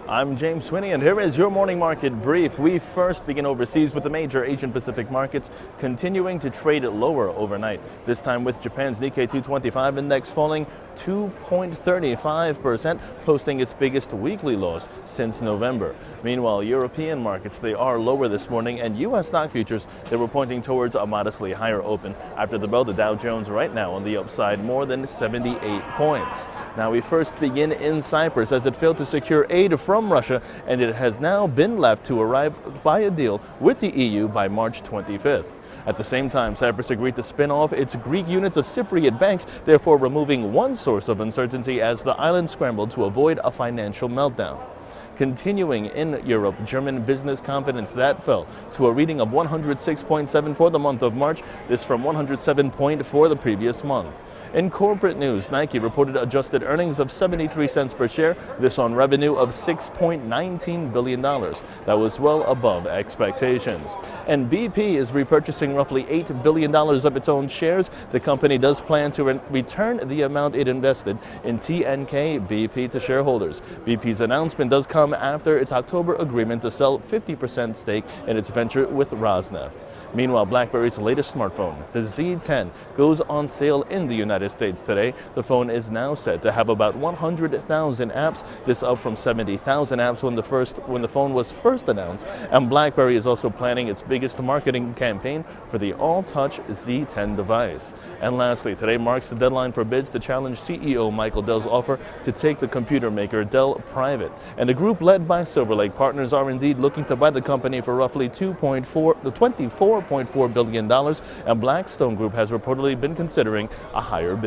I'm James Swinney, and here is your morning market brief. We first begin overseas with the major Asian Pacific markets continuing to trade lower overnight. This time with Japan's Nikkei 225 index falling 2.35%, posting its biggest weekly loss since November. Meanwhile, European markets, they are lower this morning, and U.S. stock futures, they were pointing towards a modestly higher open. After the bell, the Dow Jones right now on the upside, more than 78 points. Now we first begin in Cyprus as it failed to secure aid from Russia, and it has now been left to arrive by a deal with the EU by March 25th. At the same time, Cyprus agreed to spin off its Greek units of Cypriot banks, therefore removing one source of uncertainty as the island scrambled to avoid a financial meltdown. Continuing in Europe, German business confidence that fell to a reading of 106.7 for the month of March, this from 107.4 the previous month. In corporate news, Nike reported adjusted earnings of 73 cents per share, this on revenue of $6.19 billion. That was well above expectations. And BP is repurchasing roughly $8 billion of its own shares. The company does plan to return the amount it invested in TNK BP to shareholders. BP's announcement does come after its October agreement to sell 50% stake in its venture with Rosneft. Meanwhile, BlackBerry's latest smartphone, the Z10, goes on sale in the United States today. The phone is now said to have about 100,000 apps, this up from 70,000 apps when the phone was first announced. And BlackBerry is also planning its biggest marketing campaign for the all-touch Z10 device. And lastly, today marks the deadline for bids to challenge CEO Michael Dell's offer to take the computer maker Dell private. And the group led by Silver Lake Partners are indeed looking to buy the company for roughly $24.4 billion, and Blackstone Group has reportedly been considering a higher bid.